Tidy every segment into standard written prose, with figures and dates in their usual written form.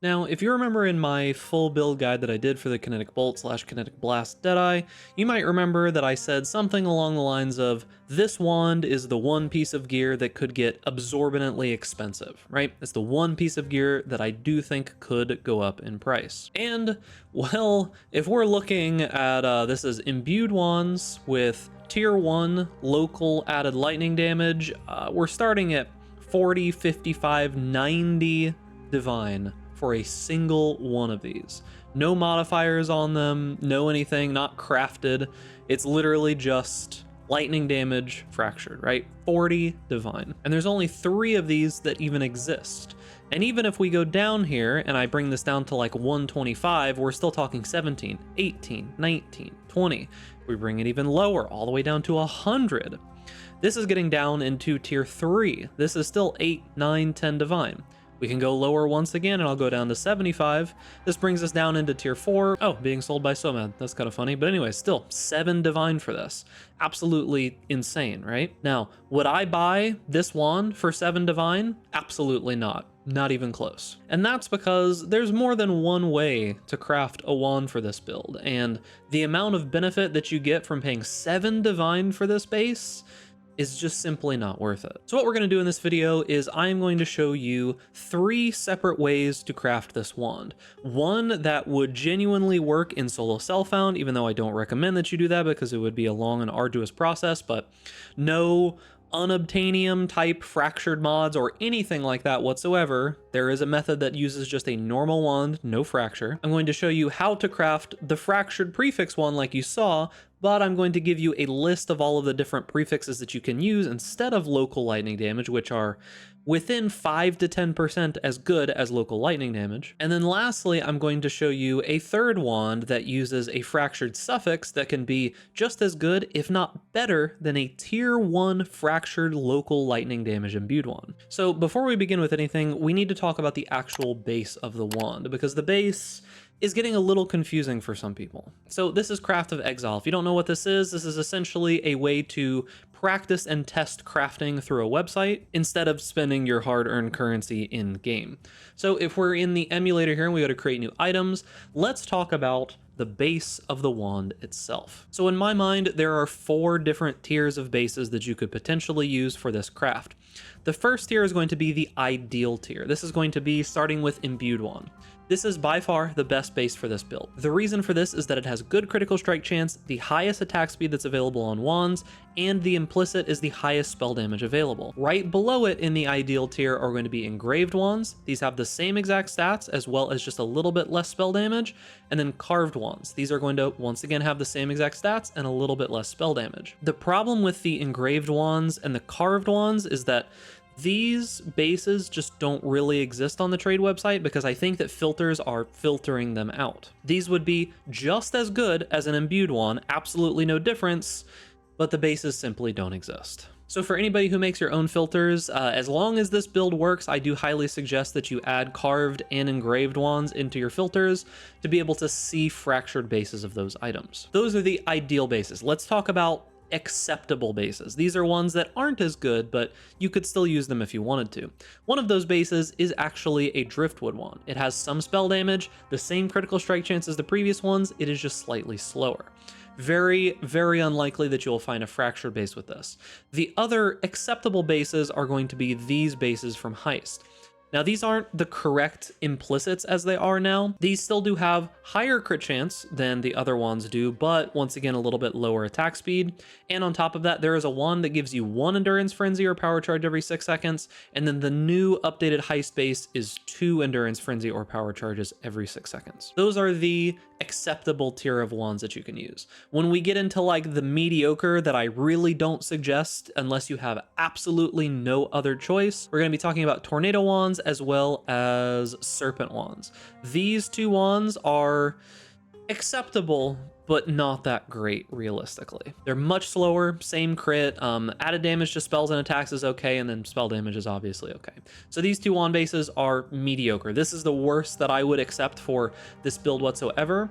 Now, if you remember in my full build guide that I did for the Kinetic Bolt / Kinetic Blast Deadeye, you might remember that I said something along the lines of, this wand is the one piece of gear that could get absorbently expensive, right? It's the one piece of gear that I do think could go up in price. And, well, if we're looking at, this is imbued wands with tier 1 local added lightning damage, we're starting at 40, 55, 90 divine for a single one of these. No modifiers on them, no anything, not crafted. It's literally just lightning damage fractured, right? 40 divine. And there's only 3 of these that even exist. And even if we go down here and I bring this down to like 125, we're still talking 17, 18, 19, 20. We bring it even lower, all the way down to 100. This is getting down into tier 3. This is still 8, 9, 10 divine. We can go lower once again, and I'll go down to 75. This brings us down into tier 4. Oh, being sold by Somad. That's kind of funny. But anyway, still 7 divine for this. Absolutely insane, right? Now, would I buy this wand for 7 divine? Absolutely not. Not even close. And that's because there's more than one way to craft a wand for this build, and the amount of benefit that you get from paying 7 divine for this base is just simply not worth it. So what we're going to do in this video is I'm going to show you 3 separate ways to craft this wand. One that would genuinely work in solo self-found, even though I don't recommend that you do that because it would be a long and arduous process, but no unobtainium type fractured mods or anything like that whatsoever. There is a method that uses just a normal wand, no fracture. I'm going to show you how to craft the fractured prefix one like you saw, but I'm going to give you a list of all of the different prefixes that you can use instead of local lightning damage, which are within 5 to 10% as good as local lightning damage. And then lastly, I'm going to show you a third wand that uses a fractured suffix that can be just as good, if not better, than a tier 1 fractured local lightning damage imbued wand. So before we begin with anything, we need to talk about the actual base of the wand, because the base is getting a little confusing for some people. So this is Craft of Exile. If you don't know what this is essentially a way to practice and test crafting through a website instead of spending your hard-earned currency in-game. So if we're in the emulator here and we go to create new items, let's talk about the base of the wand itself. So in my mind, there are 4 different tiers of bases that you could potentially use for this craft. The first tier is going to be the ideal tier. This is going to be starting with imbued wand. This is by far the best base for this build. The reason for this is that it has good critical strike chance, the highest attack speed that's available on wands, and the implicit is the highest spell damage available. Right below it in the ideal tier are going to be engraved wands. These have the same exact stats as well as just a little bit less spell damage, and then carved wands. These are going to once again have the same exact stats and a little bit less spell damage. The problem with the engraved wands and the carved wands is that these bases just don't really exist on the trade website because I think that filters are filtering them out. These would be just as good as an imbued one, absolutely no difference, but the bases simply don't exist. So for anybody who makes your own filters, as long as this build works, I do highly suggest that you add carved and engraved wands into your filters to be able to see fractured bases of those items. Those are the ideal bases. Let's talk about acceptable bases. These are ones that aren't as good, but you could still use them if you wanted to. One of those bases is actually a driftwood wand. It has some spell damage, the same critical strike chance as the previous ones, it is just slightly slower. Very, very unlikely that you'll find a fractured base with this. The other acceptable bases are going to be these bases from Heist. Now, these aren't the correct implicits as they are now. These still do have higher crit chance than the other wands do, but once again, a little bit lower attack speed. And on top of that, there is a wand that gives you 1 Endurance Frenzy or Power Charge every 6 seconds. And then the new updated Heist base is 2 Endurance Frenzy or Power Charges every 6 seconds. Those are the acceptable tier of wands that you can use. When we get into like the mediocre that I really don't suggest unless you have absolutely no other choice, we're going to be talking about Tornado wands as well as Serpent wands. These 2 wands are acceptable, but not that great realistically. They're much slower, same crit, added damage to spells and attacks is okay, and then spell damage is obviously okay. So these 2 wand bases are mediocre. This is the worst that I would accept for this build whatsoever.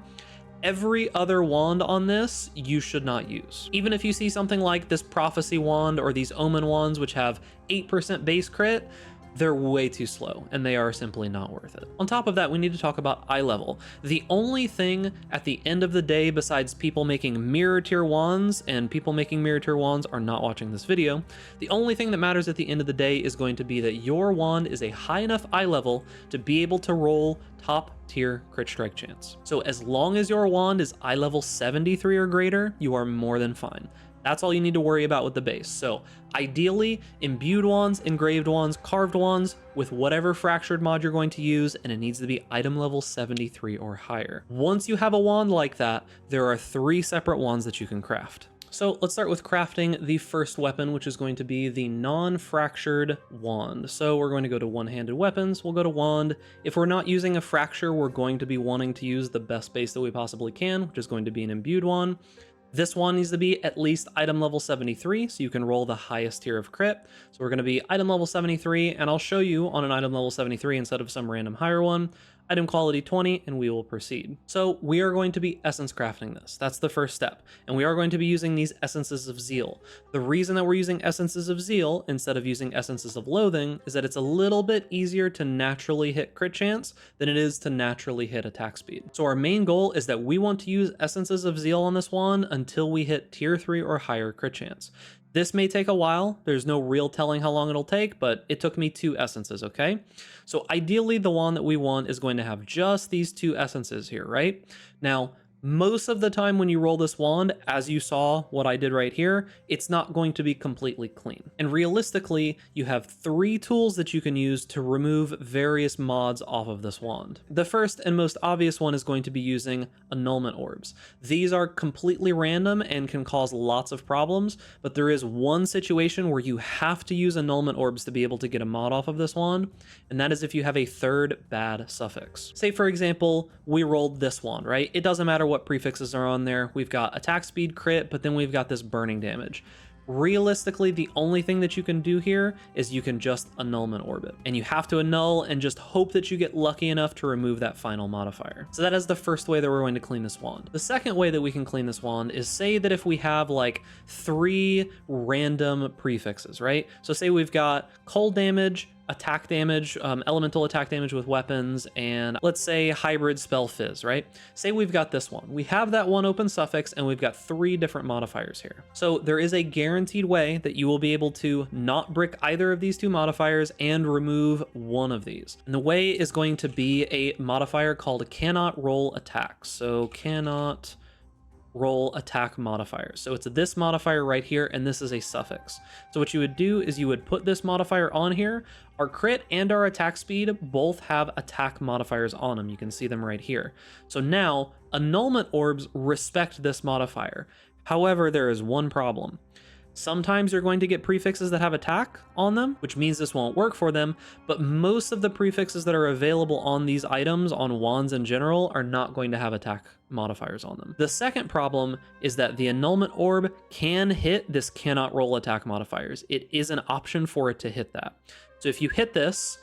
Every other wand on this, you should not use. Even if you see something like this Prophecy wand or these Omen wands, which have 8% base crit, they're way too slow and they are simply not worth it. On top of that, we need to talk about eye level. The only thing at the end of the day, besides people making mirror tier wands, and people making mirror tier wands are not watching this video, the only thing that matters at the end of the day is going to be that your wand is a high enough eye level to be able to roll top tier crit strike chance. So as long as your wand is eye level 73 or greater, you are more than fine. That's all you need to worry about with the base. So ideally, imbued wands, engraved wands, carved wands, with whatever fractured mod you're going to use, and it needs to be item level 73 or higher. Once you have a wand like that, there are 3 separate wands that you can craft. So let's start with crafting the first weapon, which is going to be the non-fractured wand. So we're going to go to one-handed weapons, we'll go to wand. If we're not using a fracture, we're going to be wanting to use the best base that we possibly can, which is going to be an imbued wand. This one needs to be at least item level 73, so you can roll the highest tier of crit. So we're going to be item level 73, and I'll show you on an item level 73 instead of some random higher one. Item quality 20, and we will proceed. So we are going to be essence crafting this. That's the first step. And we are going to be using these essences of zeal. The reason that we're using essences of zeal instead of using essences of loathing is that it's a little bit easier to naturally hit crit chance than it is to naturally hit attack speed. So our main goal is that we want to use essences of zeal on this wand until we hit tier 3 or higher crit chance. This may take a while. There's no real telling how long it'll take, but it took me 2 essences, okay? So ideally, the wand that we want is going to have just these 2 essences here, right? Now, most of the time when you roll this wand, as you saw what I did right here, it's not going to be completely clean. And realistically, you have 3 tools that you can use to remove various mods off of this wand. The first and most obvious one is going to be using annulment orbs. These are completely random and can cause lots of problems, but there is one situation where you have to use annulment orbs to be able to get a mod off of this wand, and that is if you have a 3rd bad suffix. Say for example, we rolled this wand, right? It doesn't matter what prefixes are on there. We've got attack speed, crit, but then we've got this burning damage. Realistically, the only thing that you can do here is you can just annulment orb it, and you have to annul and just hope that you get lucky enough to remove that final modifier. So that is the first way that we're going to clean this wand. The second way that we can clean this wand is, say that if we have like 3 random prefixes, right? So say we've got cold damage, attack damage, elemental attack damage with weapons, and let's say hybrid spell fizz, right? Say we've got this one. We have that one open suffix, and we've got 3 different modifiers here. So there is a guaranteed way that you will be able to not brick either of these 2 modifiers and remove one of these. And the way is going to be a modifier called cannot roll attack. So cannot roll attack modifiers. So it's this modifier right here, and this is a suffix. So what you would do is you would put this modifier on here. Our crit and our attack speed both have attack modifiers on them. You can see them right here. So now annulment orbs respect this modifier. However, there is one problem. Sometimes you're going to get prefixes that have attack on them, which means this won't work for them, but most of the prefixes that are available on these items, on wands in general, are not going to have attack modifiers on them. The second problem is that the annulment orb can hit this cannot roll attack modifiers. It is an option for it to hit that. So if you hit this,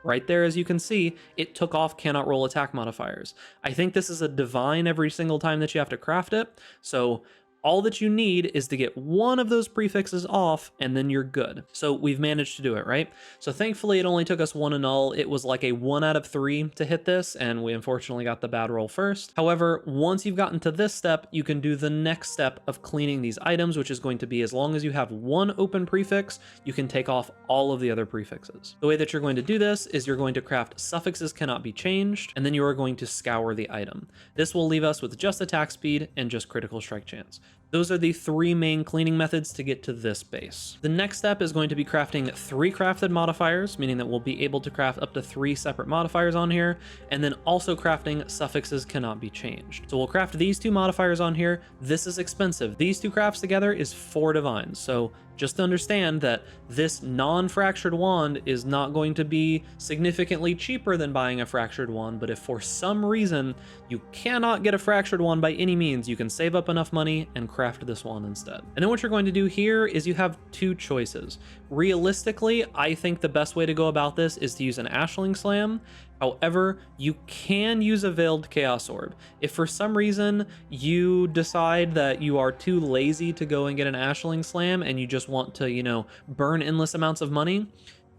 right there, as you can see, it took off cannot roll attack modifiers. I think this is a divine every single time that you have to craft it, so all that you need is to get one of those prefixes off, and then you're good. So we've managed to do it, right? So thankfully, it only took us 1 annul. It was like a 1 out of 3 to hit this, and we unfortunately got the bad roll first. However, once you've gotten to this step, you can do the next step of cleaning these items, which is going to be, as long as you have 1 open prefix, you can take off all of the other prefixes. The way that you're going to do this is you're going to craft suffixes cannot be changed, and then you are going to scour the item. This will leave us with just attack speed and just critical strike chance. Those are the 3 main cleaning methods to get to this base. The next step is going to be crafting 3 crafted modifiers, meaning that we'll be able to craft up to 3 separate modifiers on here, and then also crafting suffixes cannot be changed. So we'll craft these 2 modifiers on here. This is expensive. These 2 crafts together is 4 divines. So just understand that this non-fractured wand is not going to be significantly cheaper than buying a fractured wand, but if for some reason you cannot get a fractured wand by any means, you can save up enough money and craft this wand instead. And then what you're going to do here is you have 2 choices. Realistically, I think the best way to go about this is to use an Ashling Slam. However, you can use a Veiled Chaos Orb. If for some reason you decide that you are too lazy to go and get an Ashling Slam and you just want to, burn endless amounts of money,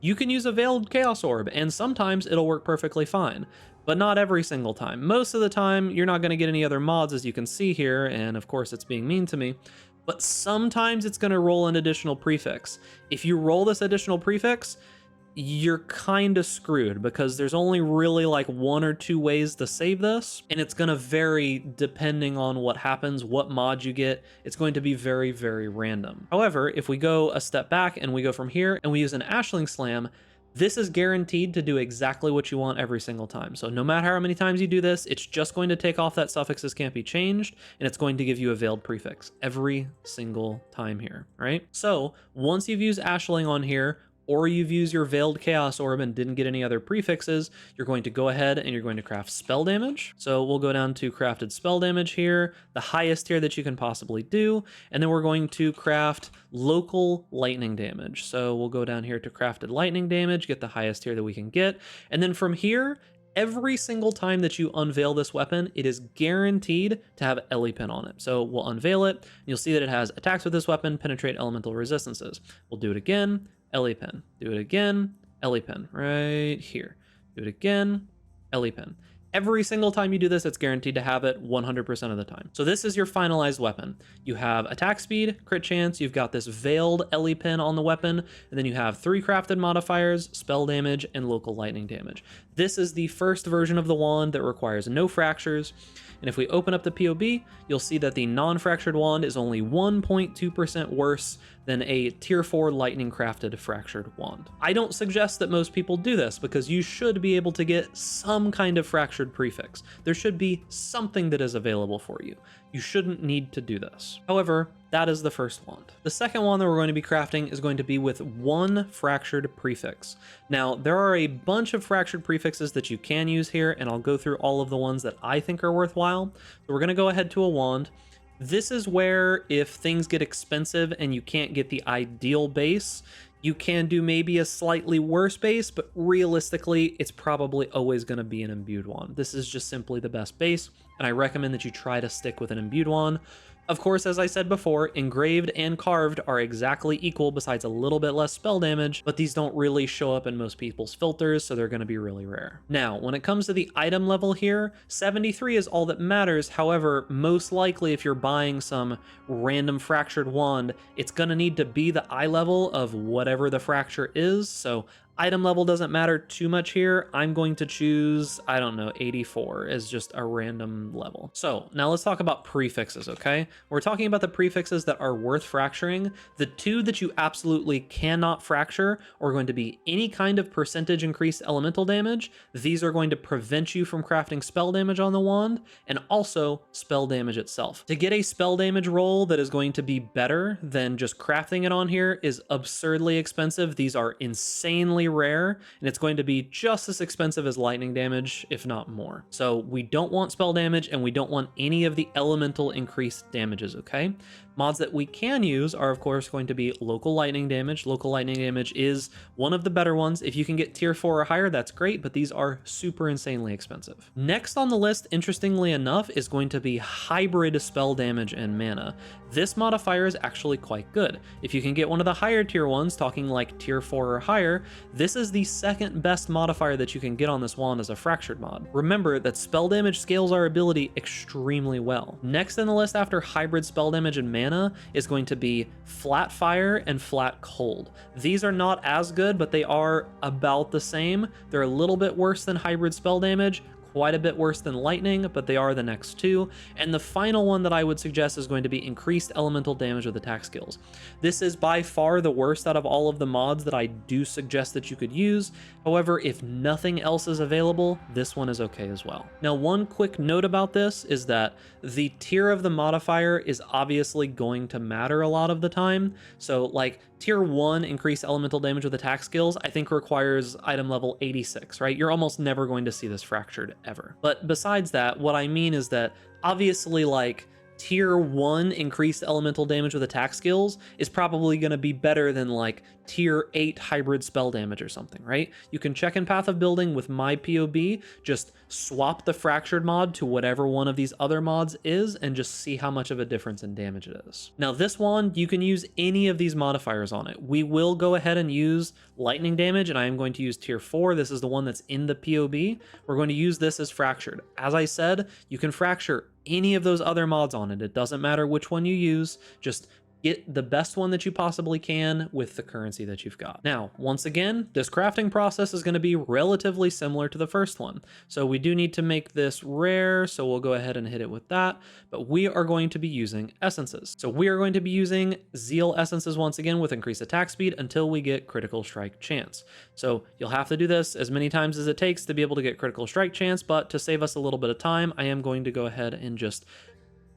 you can use a Veiled Chaos Orb, and sometimes it'll work perfectly fine, but not every single time. Most of the time, you're not going to get any other mods, as you can see here, and of course it's being mean to me, but sometimes it's going to roll an additional prefix. If you roll this additional prefix, you're kind of screwed because there's only really like 1 or 2 ways to save this, and it's going to vary depending on what happens, what mod you get. It's going to be very, very random. However, if we go a step back and we go from here and we use an Ashling Slam, this is guaranteed to do exactly what you want every single time. So no matter how many times you do this, it's just going to take off that suffixes can't be changed, and it's going to give you a veiled prefix every single time here, right? So once you've used Ashling on here, or you've used your Veiled Chaos Orb and didn't get any other prefixes, you're going to go ahead and you're going to craft spell damage. So we'll go down to crafted spell damage here, the highest tier that you can possibly do, and then we're going to craft local lightning damage. So we'll go down here to crafted lightning damage, get the highest tier that we can get, and then from here, every single time that you unveil this weapon, it is guaranteed to have Ellie Pin on it. So we'll unveil it, and you'll see that it has attacks with this weapon, penetrate elemental resistances. We'll do it again, Ellie Pin. Do it again, Ellie Pin. Right here. Do it again, Ellie Pin. Every single time you do this, it's guaranteed to have it 100% of the time. So this is your finalized weapon. You have attack speed, crit chance, you've got this veiled Ellie Pin on the weapon, and then you have 3 crafted modifiers, spell damage, and local lightning damage. This is the first version of the wand that requires no fractures. And if we open up the POB, you'll see that the non-fractured wand is only 1.2% worse than a tier 4 lightning crafted fractured wand. I don't suggest that most people do this because you should be able to get some kind of fractured prefix. There should be something that is available for you. You shouldn't need to do this. However, that is the first wand. The second wand that we're going to be crafting is going to be with 1 fractured prefix. Now, there are a bunch of fractured prefixes that you can use here, and I'll go through all of the ones that I think are worthwhile. So we're going to go ahead to a wand. This is where if things get expensive and you can't get the ideal base, you can do maybe a slightly worse base, but realistically, it's probably always going to be an imbued wand. This is just simply the best base, and I recommend that you try to stick with an imbued wand. Of course, as I said before, engraved and carved are exactly equal besides a little bit less spell damage, but these don't really show up in most people's filters, so they're going to be really rare. Now, when it comes to the item level here, 73 is all that matters. However, most likely if you're buying some random fractured wand, it's going to need to be the eye level of whatever the fracture is, so item level doesn't matter too much here. I'm going to choose, I don't know, 84 as just a random level. So now let's talk about prefixes, okay? We're talking about the prefixes that are worth fracturing. The 2 that you absolutely cannot fracture are going to be any kind of percentage increased elemental damage. These are going to prevent you from crafting spell damage on the wand, and also spell damage itself. To get a spell damage roll that is going to be better than just crafting it on here is absurdly expensive. These are insanely rare, and it's going to be just as expensive as lightning damage, if not more. So we don't want spell damage, and we don't want any of the elemental increased damages, okay? Mods that we can use are, of course, going to be local lightning damage. Local lightning damage is one of the better ones. If you can get tier 4 or higher, that's great, but these are super insanely expensive. Next on the list, interestingly enough, is going to be hybrid spell damage and mana. This modifier is actually quite good. If you can get one of the higher tier ones, talking like tier 4 or higher, this is the second best modifier that you can get on this wand as a fractured mod. Remember that spell damage scales our ability extremely well. Next on the list after hybrid spell damage and mana is going to be flat fire and flat cold. These are not as good, but they are about the same. They're a little bit worse than hybrid spell damage, quite a bit worse than lightning, but they are the next 2. And the final one that I would suggest is going to be increased elemental damage with attack skills. This is by far the worst out of all of the mods that I do suggest that you could use. However, if nothing else is available, this one is okay as well. Now, one quick note about this is that the tier of the modifier is obviously going to matter a lot of the time. So like tier 1 increased elemental damage with attack skills, I think requires item level 86, right? You're almost never going to see this fractured ever. But besides that, what I mean is that obviously like tier 1 increased elemental damage with attack skills is probably going to be better than like tier 8 hybrid spell damage or something, right? You can check in Path of Building with my POB, just swap the fractured mod to whatever one of these other mods is and just see how much of a difference in damage it is. Now this wand, you can use any of these modifiers on it. We will go ahead and use lightning damage, and I am going to use tier 4. This is the one that's in the POB. We're going to use this as fractured. As I said, you can fracture any of those other mods on it. It doesn't matter which one you use, just get the best one that you possibly can with the currency that you've got. Now, once again, this crafting process is going to be relatively similar to the first one. So we do need to make this rare, so we'll go ahead and hit it with that, but we are going to be using essences. So we are going to be using Zeal essences once again with increased attack speed until we get critical strike chance. So you'll have to do this as many times as it takes to be able to get critical strike chance, but to save us a little bit of time, I am going to go ahead and just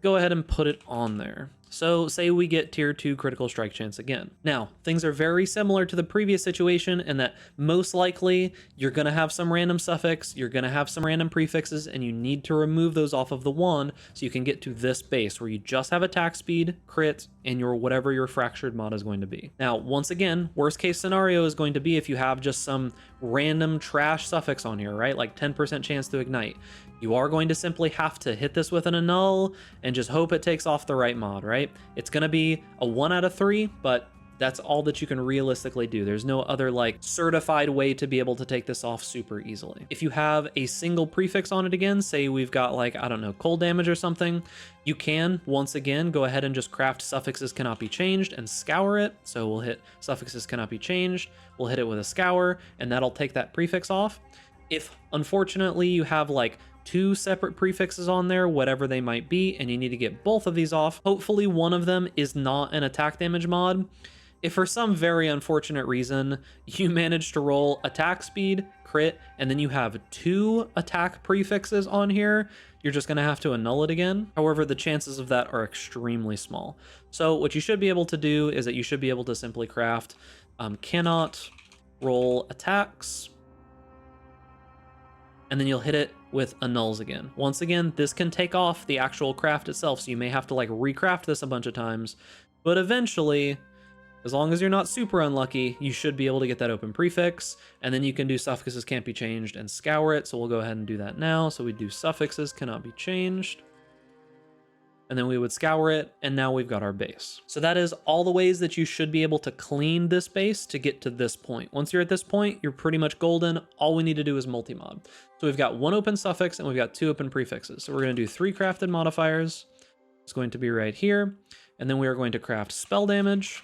go ahead and put it on there. So say we get tier 2 critical strike chance again. Now, things are very similar to the previous situation in that most likely you're going to have some random suffix, you're going to have some random prefixes, and you need to remove those off of the wand so you can get to this base where you just have attack speed, crit, and your whatever your fractured mod is going to be. Now, once again, worst case scenario is going to be if you have just some random trash suffix on here, right? Like 10% chance to ignite. You are going to simply have to hit this with an annul and just hope it takes off the right mod, right? It's going to be a 1 out of 3, but that's all that you can realistically do. There's no other like certified way to be able to take this off super easily. If you have a single prefix on it again, say we've got like, I don't know, cold damage or something, you can once again go ahead and just craft suffixes cannot be changed and scour it. So we'll hit suffixes cannot be changed. We'll hit it with a scour and that'll take that prefix off. If unfortunately you have like 2 separate prefixes on there, whatever they might be, and you need to get both of these off, hopefully one of them is not an attack damage mod. If for some very unfortunate reason you manage to roll attack speed, crit, and then you have 2 attack prefixes on here, you're just going to have to annul it again. However, the chances of that are extremely small. So what you should be able to do is that you should be able to simply craft cannot roll attacks, and then you'll hit it with annuls again. Once again, this can take off the actual craft itself, so you may have to like recraft this a bunch of times, but eventually, as long as you're not super unlucky, you should be able to get that open prefix, and then you can do suffixes can't be changed and scour it, so we'll go ahead and do that now. So we do suffixes cannot be changed, and then we would scour it, and now we've got our base. So that is all the ways that you should be able to clean this base to get to this point. Once you're at this point, you're pretty much golden. All we need to do is multi-mod. So we've got 1 open suffix and we've got 2 open prefixes. So we're going to do 3 crafted modifiers. It's going to be right here. And then we are going to craft spell damage,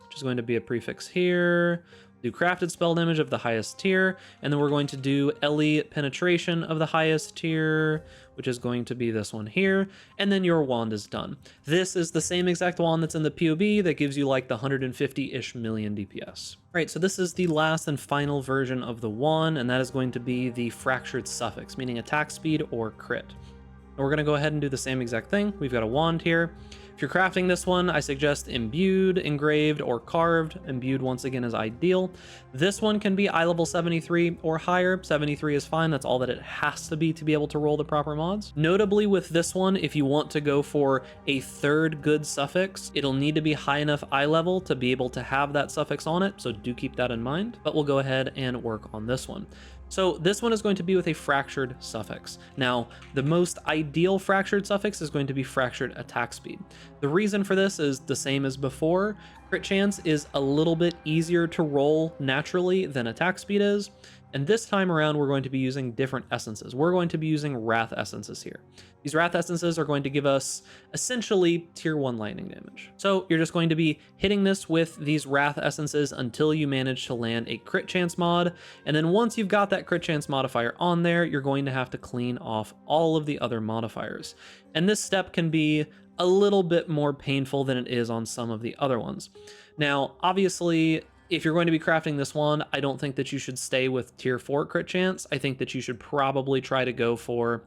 which is going to be a prefix here. Do crafted spell damage of the highest tier, and then we're going to do Ellie penetration of the highest tier, which is going to be this one here, and then your wand is done. This is the same exact wand that's in the POB that gives you like the 150-ish million DPS. Right, so this is the last and final version of the wand, and that is going to be the fractured suffix, meaning attack speed or crit. And we're going to go ahead and do the same exact thing. We've got a wand here. If you're crafting this one, I suggest imbued, engraved, or carved. Imbued, once again, is ideal. This one can be eye level 73 or higher. 73 is fine. That's all that it has to be able to roll the proper mods. Notably with this one, if you want to go for a 3rd good suffix, it'll need to be high enough eye level to be able to have that suffix on it. So do keep that in mind, but we'll go ahead and work on this one. So this one is going to be with a fractured suffix. Now, the most ideal fractured suffix is going to be fractured attack speed. The reason for this is the same as before. Crit chance is a little bit easier to roll naturally than attack speed is. And this time around, we're going to be using different essences. We're going to be using Wrath essences here. These Wrath essences are going to give us essentially tier 1 lightning damage. So you're just going to be hitting this with these Wrath essences until you manage to land a crit chance mod. And then once you've got that crit chance modifier on there, you're going to have to clean off all of the other modifiers. And this step can be a little bit more painful than it is on some of the other ones. Now, obviously, if you're going to be crafting this one, I don't think that you should stay with tier 4 crit chance. I think that you should probably try to go for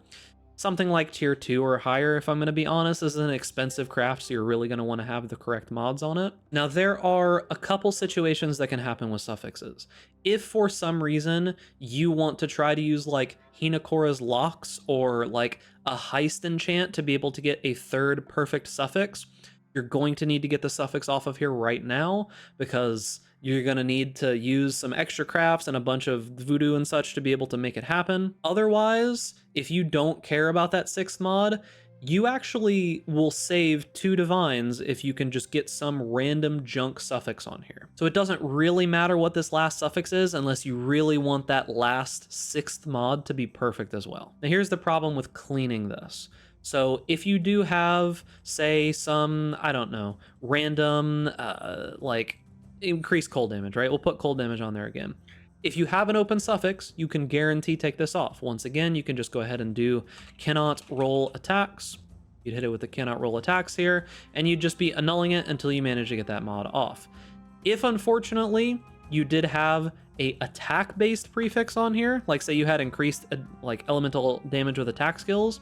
something like tier 2 or higher, if I'm going to be honest. This is an expensive craft, so you're really going to want to have the correct mods on it. Now, there are a couple situations that can happen with suffixes. If for some reason you want to try to use like Hinakora's Locks or like a heist enchant to be able to get a 3rd perfect suffix, you're going to need to get the suffix off of here right now, because You're going to need to use some extra crafts and a bunch of voodoo and such to be able to make it happen. Otherwise, if you don't care about that 6th mod, you actually will save 2 divines if you can just get some random junk suffix on here. So it doesn't really matter what this last suffix is unless you really want that last 6th mod to be perfect as well. Now here's the problem with cleaning this. So if you do have, say, some, I don't know, random, like increased cold damage, right? We'll put cold damage on there again. If you have an open suffix, you can guarantee take this off. Once again, you can just go ahead and do cannot roll attacks. You'd hit it with the cannot roll attacks here, and you'd just be annulling it until you manage to get that mod off. If unfortunately you did have a attack-based prefix on here, like say you had increased like elemental damage with attack skills,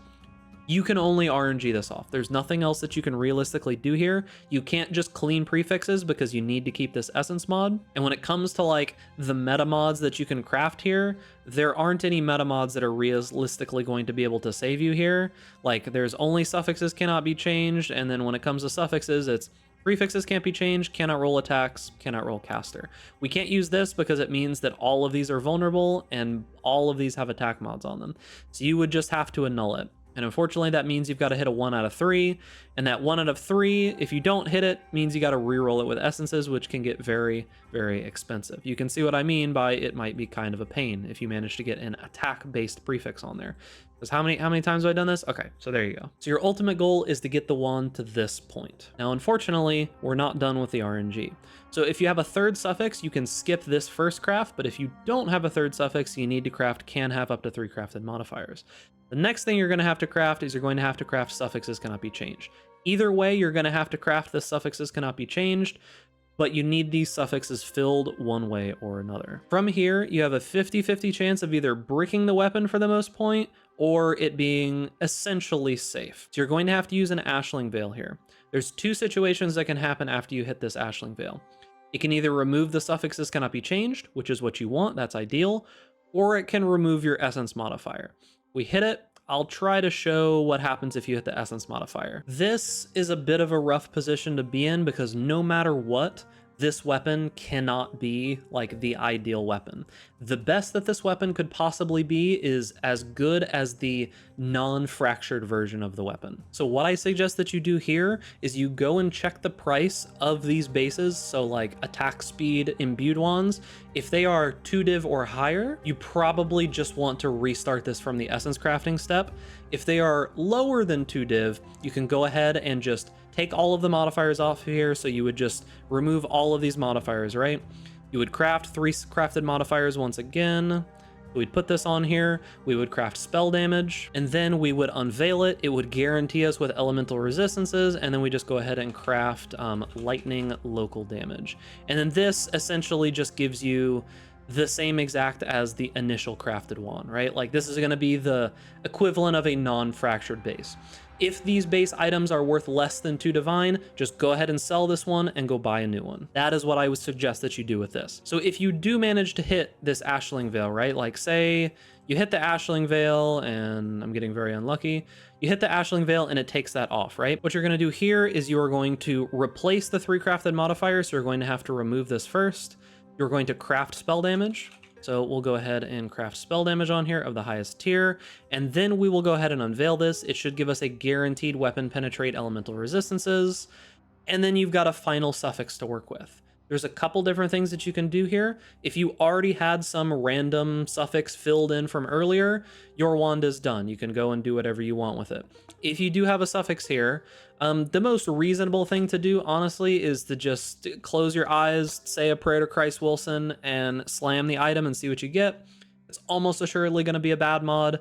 you can only RNG this off. There's nothing else that you can realistically do here. You can't just clean prefixes because you need to keep this essence mod. And when it comes to like the meta mods that you can craft here, there aren't any meta mods that are realistically going to be able to save you here. Like there's only suffixes cannot be changed. And then when it comes to suffixes, it's prefixes can't be changed, cannot roll attacks, cannot roll caster. We can't use this because it means that all of these are vulnerable and all of these have attack mods on them. So you would just have to annul it. And unfortunately, that means you've got to hit a 1 out of 3. And that 1 out of 3, if you don't hit it, means you got to reroll it with essences, which can get very, very expensive. You can see what I mean by it might be kind of a pain if you manage to get an attack-based prefix on there. Because how many times have I done this? Okay, so there you go. So your ultimate goal is to get the wand to this point. Now, unfortunately, we're not done with the RNG. So if you have a 3rd suffix, you can skip this first craft, but if you don't have a 3rd suffix, you need to craft can have up to 3 crafted modifiers. The next thing you're going to have to craft is you're going to have to craft suffixes cannot be changed. Either way, you're going to have to craft the suffixes cannot be changed, but you need these suffixes filled one way or another. From here, you have a 50-50 chance of either bricking the weapon for the most point or it being essentially safe. So you're going to have to use an Ashling Veil here. There's 2 situations that can happen after you hit this Ashling Veil. It can either remove the suffixes cannot be changed, which is what you want, that's ideal, or it can remove your essence modifier. We hit it. I'll try to show what happens if you hit the essence modifier. This is a bit of a rough position to be in because no matter what, this weapon cannot be like the ideal weapon. The best that this weapon could possibly be is as good as the non-fractured version of the weapon. So what I suggest that you do here is you go and check the price of these bases. So like attack speed imbued wands, if they are 2 div or higher, you probably just want to restart this from the essence crafting step. If they are lower than 2 div, you can go ahead and just take all of the modifiers off here. So you would just remove all of these modifiers, right? You would craft 3 crafted modifiers once again. We'd put this on here. We would craft spell damage, and then we would unveil it. It would guarantee us with elemental resistances, and then we just go ahead and craft lightning local damage. And then this essentially just gives you the same exact as the initial crafted wand, right? Like this is going to be the equivalent of a non-fractured base. If these base items are worth less than 2 divine, just go ahead and sell this one and go buy a new one. That is what I would suggest that you do with this. So if you do manage to hit this Ashling Veil, right? Like say you hit the Ashling Veil, and I'm getting very unlucky. You hit the Ashling Veil and it takes that off, right? What you're going to do here is you are going to replace the 3 crafted modifiers. So you're going to have to remove this first. You're going to craft spell damage. So we'll go ahead and craft spell damage on here of the highest tier, and then we will go ahead and unveil this. It should give us a guaranteed weapon penetrate elemental resistances, and then you've got a final suffix to work with. There's a couple different things that you can do here. If you already had some random suffix filled in from earlier, your wand is done. You can go and do whatever you want with it. If you do have a suffix here, the most reasonable thing to do, honestly, is to just close your eyes, say a prayer to Christ Wilson, and slam the item and see what you get. It's almost assuredly going to be a bad mod.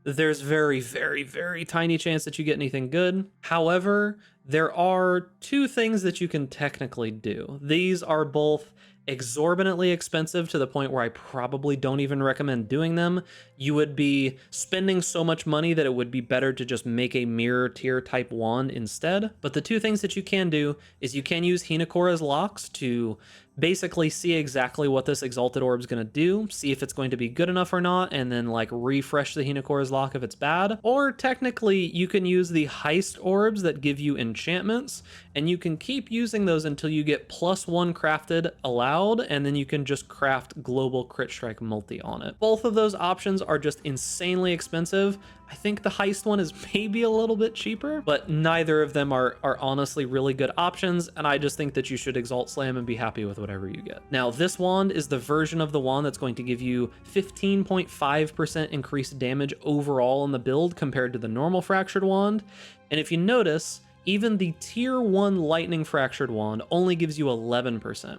There's very, very, very tiny chance that you get anything good. However, there are 2 things that you can technically do. These are both exorbitantly expensive to the point where I probably don't even recommend doing them. You would be spending so much money that it would be better to just make a mirror tier type wand instead. But the 2 things that you can do is you can use Hinakora's locks to basically see exactly what this Exalted Orb is going to do, see if it's going to be good enough or not, and then like refresh the Hinokora's Lock if it's bad. Or technically you can use the Heist Orbs that give you enchantments, and you can keep using those until you get +1 crafted allowed, and then you can just craft Global Crit Strike Multi on it. Both of those options are just insanely expensive. I think the Heist one is maybe a little bit cheaper, but neither of them are honestly really good options, and I just think that you should Exalt Slam and be happy with whatever you get. Now, this wand is the version of the wand that's going to give you 15.5% increased damage overall in the build compared to the normal Fractured Wand, and if you notice, even the Tier 1 Lightning Fractured Wand only gives you 11%.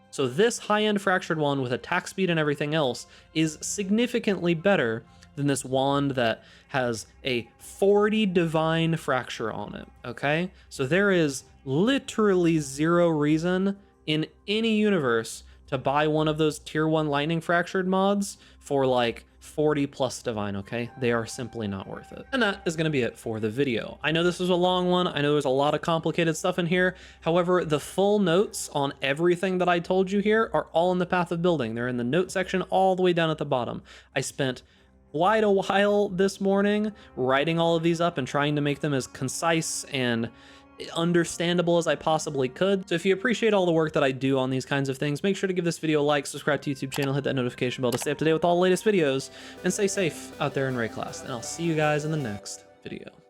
So this high-end Fractured Wand with attack speed and everything else is significantly better than this wand that has a 40 divine fracture on it, okay? So there is literally zero reason in any universe to buy one of those tier 1 lightning fractured mods for like 40 plus divine, okay? They are simply not worth it. And that is going to be it for the video. I know this was a long one. I know there's a lot of complicated stuff in here. However, the full notes on everything that I told you here are all in the path of building. They're in the note section all the way down at the bottom. I spent quite a while this morning writing all of these up and trying to make them as concise and understandable as I possibly could. So if you appreciate all the work that I do on these kinds of things, make sure to give this video a like, subscribe to YouTube channel, hit that notification bell to stay up to date with all the latest videos, and stay safe out there in Rayclass. And I'll see you guys in the next video.